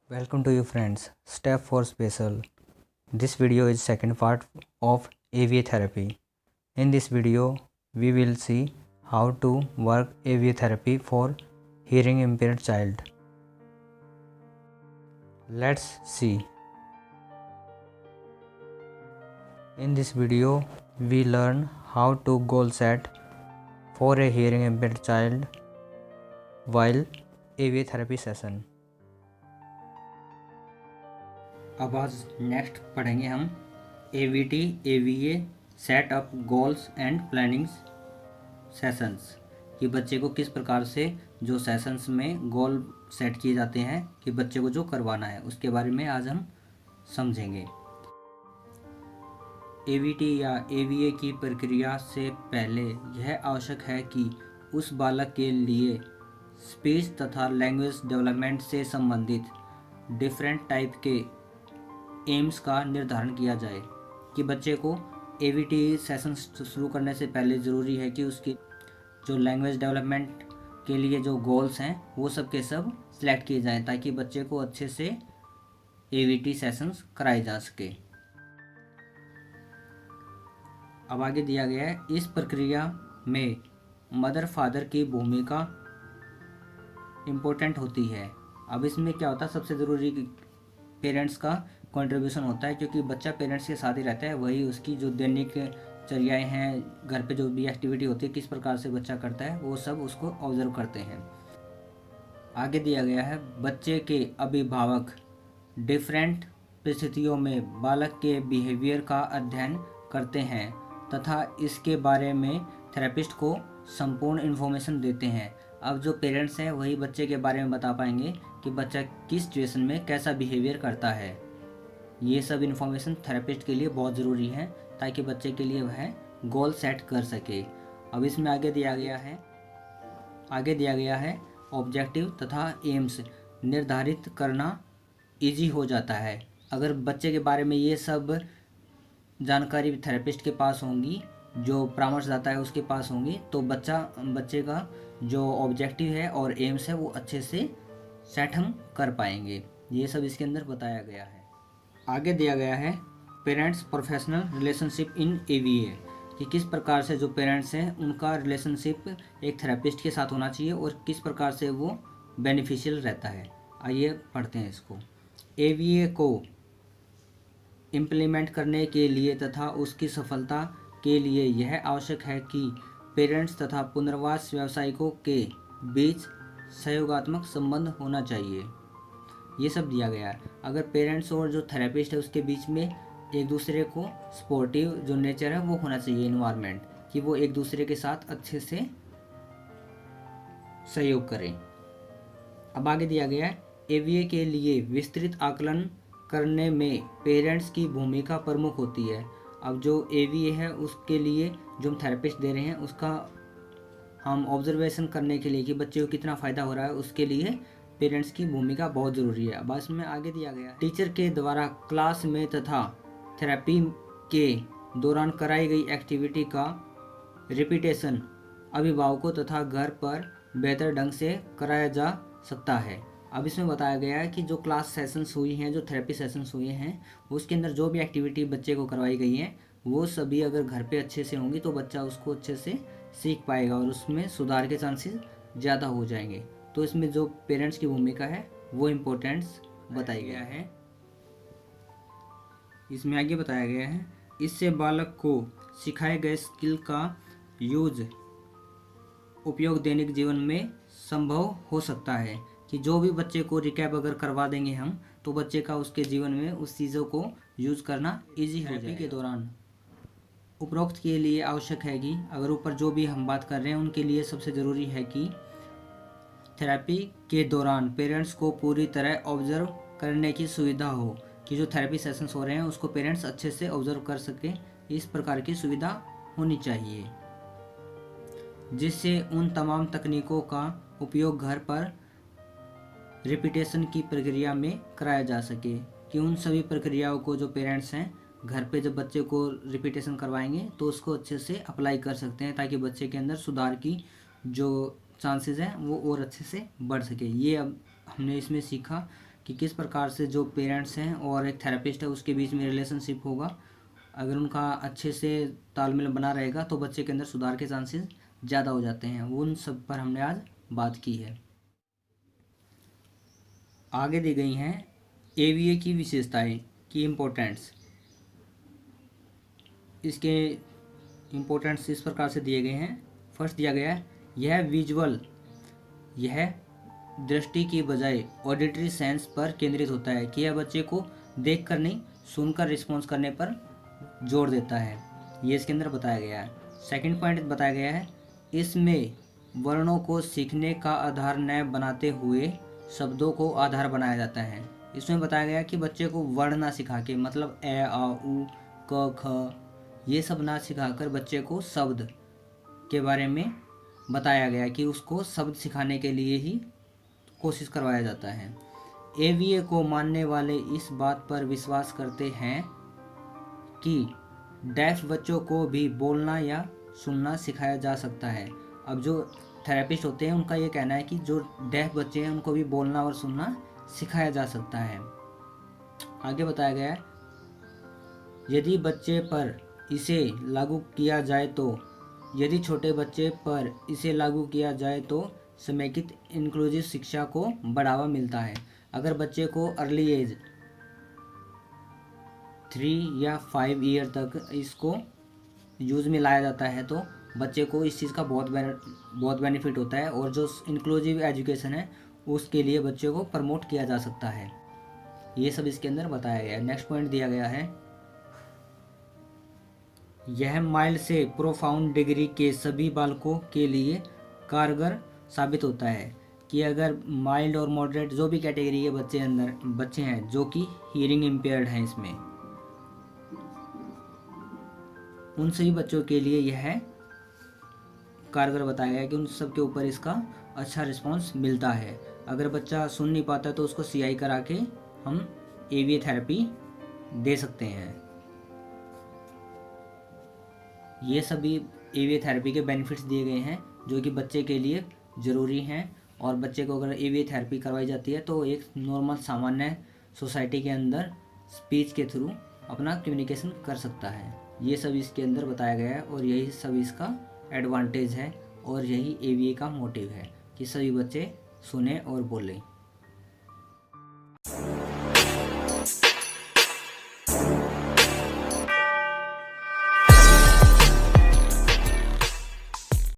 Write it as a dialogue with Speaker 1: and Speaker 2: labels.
Speaker 1: Welcome to you friends. Step 4 Special. This video is second part of AVA therapy. In this video, we will see how to work AVA therapy for hearing impaired child. Let's see. In this video, we learn how to goal set for a hearing impaired child while AVA therapy session. अब आज next पढ़ेंगे हम AVT AVA set up goals and planning sessions कि बच्चे को किस प्रकार से जो सेशंस में गोल सेट किए जाते हैं कि बच्चे को जो करवाना है उसके बारे में आज हम समझेंगे। AVT या AVA की प्रक्रिया से पहले यह आवश्यक है कि उस बालक के लिए स्पीच तथा लैंग्वेज डेवलपमेंट से संबंधित डिफरेंट टाइप के एम्स का निर्धारण किया जाए कि बच्चे को AVT सेशन शुरू करने से पहले ज़रूरी है कि उसकी जो लैंग्वेज डेवलपमेंट के लिए जो गोल्स हैं वो सब के सब सिलेक्ट किए जाएं ताकि बच्चे को अच्छे से AVT सेशंस कराए जा सके। अब आगे दिया गया है इस प्रक्रिया में मदर फादर की भूमिका इम्पोर्टेंट होती है। अब इसमें क्या होता है, सबसे ज़रूरी पेरेंट्स का कंट्रीब्यूशन होता है क्योंकि बच्चा पेरेंट्स के साथ ही रहता है, वही उसकी जो दैनिक चर्याएँ हैं, घर पे जो भी एक्टिविटी होती है, किस प्रकार से बच्चा करता है, वो सब उसको ऑब्जर्व करते हैं। आगे दिया गया है बच्चे के अभिभावक डिफरेंट परिस्थितियों में बालक के बिहेवियर का अध्ययन करते हैं तथा इसके बारे में थेरेपिस्ट को संपूर्ण इन्फॉर्मेशन देते हैं। अब जो पेरेंट्स हैं वही बच्चे के बारे में बता पाएंगे कि बच्चा किस सिचुएशन में कैसा बिहेवियर करता है। ये सब इन्फॉर्मेशन थेरेपिस्ट के लिए बहुत ज़रूरी है ताकि बच्चे के लिए वह गोल सेट कर सके। अब इसमें आगे दिया गया है ऑब्जेक्टिव तथा एम्स निर्धारित करना इजी हो जाता है। अगर बच्चे के बारे में ये सब जानकारी थेरेपिस्ट के पास होंगी, जो परामर्शदाता है उसके पास होंगी, तो बच्चे का जो ऑब्जेक्टिव है और एम्स है वो अच्छे से सेट हम कर पाएंगे। ये सब इसके अंदर बताया गया है। आगे दिया गया है parents professional relationship in AVA कि किस प्रकार से जो पेरेंट्स हैं उनका रिलेशनशिप एक थेरेपिस्ट के साथ होना चाहिए और किस प्रकार से वो बेनिफिशियल रहता है। आइए पढ़ते हैं इसको। AVA को इम्प्लीमेंट करने के लिए तथा उसकी सफलता के लिए यह आवश्यक है कि पेरेंट्स तथा पुनर्वास व्यावसायिकों के बीच सहयोगात्मक संबंध होना चाहिए। ये सब दिया गया है। अगर पेरेंट्स और जो थेरेपिस्ट है उसके बीच में एक दूसरे को सपोर्टिव जो नेचर है वो होना चाहिए, इन्वायरमेंट, कि वो एक दूसरे के साथ अच्छे से सहयोग करें। अब आगे दिया गया है AVA के लिए विस्तृत आकलन करने में पेरेंट्स की भूमिका प्रमुख होती है। अब जो AVA है उसके लिए जो हम थेरेपिस्ट दे रहे हैं उसका हम ऑब्जर्वेशन करने के लिए कि बच्चे को कितना फ़ायदा हो रहा है उसके लिए पेरेंट्स की भूमिका बहुत ज़रूरी है। अब इसमें आगे दिया गया है टीचर के द्वारा क्लास में तथा थेरेपी के दौरान कराई गई एक्टिविटी का रिपीटेशन अभिभावकों तथा घर पर बेहतर ढंग से कराया जा सकता है। अब इसमें बताया गया है कि जो क्लास सेशंस हुई हैं, जो थेरेपी सेशंस हुए हैं, उसके अंदर जो भी एक्टिविटी बच्चे को करवाई गई है वो सभी अगर घर पे अच्छे से होंगी तो बच्चा उसको अच्छे से सीख पाएगा और उसमें सुधार के चांसेस ज़्यादा हो जाएंगे। तो इसमें जो पेरेंट्स की भूमिका है वो इम्पोर्टेंस बताया गया है। इसमें आगे बताया गया है इससे बालक को सिखाए गए स्किल का उपयोग दैनिक जीवन में संभव हो सकता है कि जो भी बच्चे को रिकैप अगर करवा देंगे हम तो बच्चे का उसके जीवन में उस चीज़ों को यूज़ करना इजी हो जाएगा। के दौरान उपरोक्त के लिए आवश्यक है कि अगर ऊपर जो भी हम बात कर रहे हैं उनके लिए सबसे ज़रूरी है कि थेरेपी के दौरान पेरेंट्स को पूरी तरह ऑब्जर्व करने की सुविधा हो कि जो थेरेपी सेशंस हो रहे हैं उसको पेरेंट्स अच्छे से ऑब्जर्व कर सके। इस प्रकार की सुविधा होनी चाहिए जिससे उन तमाम तकनीकों का उपयोग घर पर रिपीटेशन की प्रक्रिया में कराया जा सके कि उन सभी प्रक्रियाओं को जो पेरेंट्स हैं घर पे जब बच्चे को रिपीटेशन करवाएंगे तो उसको अच्छे से अप्लाई कर सकते हैं ताकि बच्चे के अंदर सुधार की जो चांसेस हैं वो और अच्छे से बढ़ सके। ये अब हमने इसमें सीखा कि किस प्रकार से जो पेरेंट्स हैं और एक थेरेपिस्ट है उसके बीच में रिलेशनशिप होगा। अगर उनका अच्छे से तालमेल बना रहेगा तो बच्चे के अंदर सुधार के चांसेस ज़्यादा हो जाते हैं। उन सब पर हमने आज बात की है। आगे दी गई हैं एवीए की विशेषताएं की इम्पोर्टेंस। इसके इम्पोर्टेंस इस प्रकार से दिए गए हैं। फर्स्ट दिया गया है यह दृष्टि की बजाय ऑडिटरी सेंस पर केंद्रित होता है, कि यह बच्चे को देख कर नहीं सुनकर रिस्पॉन्स करने पर जोर देता है। ये इसके अंदर बताया गया है। सेकंड पॉइंट बताया गया है इसमें वर्णों को सीखने का आधार न बनाते हुए शब्दों को आधार बनाया जाता है। इसमें बताया गया कि बच्चे को वर्ण ना सिखा के, मतलब ए आ उ क ख ये सब ना सिखाकर बच्चे को शब्द के बारे में बताया गया, कि उसको शब्द सिखाने के लिए ही कोशिश करवाया जाता है। एवीए को मानने वाले इस बात पर विश्वास करते हैं कि डेफ बच्चों को भी बोलना या सुनना सिखाया जा सकता है। अब जो थेरेपिस्ट होते हैं उनका ये कहना है कि जो डेफ बच्चे हैं उनको भी बोलना और सुनना सिखाया जा सकता है। आगे बताया गया है यदि बच्चे पर इसे लागू किया जाए तो यदि छोटे बच्चे पर इसे लागू किया जाए तो समेकित इंक्लूसिव शिक्षा को बढ़ावा मिलता है। अगर बच्चे को अर्ली एज 3 या 5 ईयर तक इसको यूज़ में लाया जाता है तो बच्चे को इस चीज़ का बहुत बेनिफिट होता है, और जो इंक्लूसिव एजुकेशन है उसके लिए बच्चे को प्रमोट किया जा सकता है। ये सब इसके अंदर बताया गया है। नेक्स्ट पॉइंट दिया गया है यह माइल्ड से प्रोफाउंड डिग्री के सभी बालकों के लिए कारगर साबित होता है, कि अगर माइल्ड और मॉडरेट जो भी कैटेगरी के बच्चे हैं जो कि हियरिंग इम्पेयर्ड हैं, इसमें उन सभी बच्चों के लिए यह कारगर बताया गया है कि उन सब के ऊपर इसका अच्छा रिस्पांस मिलता है। अगर बच्चा सुन नहीं पाता तो उसको सीआई करा के हम एवीए थेरेपी दे सकते हैं। ये सभी एवीए थेरेपी के बेनिफिट्स दिए गए हैं जो कि बच्चे के लिए ज़रूरी हैं, और बच्चे को अगर एवीए थेरेपी करवाई जाती है तो एक नॉर्मल सामान्य सोसाइटी के अंदर स्पीच के थ्रू अपना कम्युनिकेशन कर सकता है। ये सब इसके अंदर बताया गया है, और यही सब इसका एडवांटेज है, और यही एवीए का मोटिव है कि सभी बच्चे सुने और बोलें।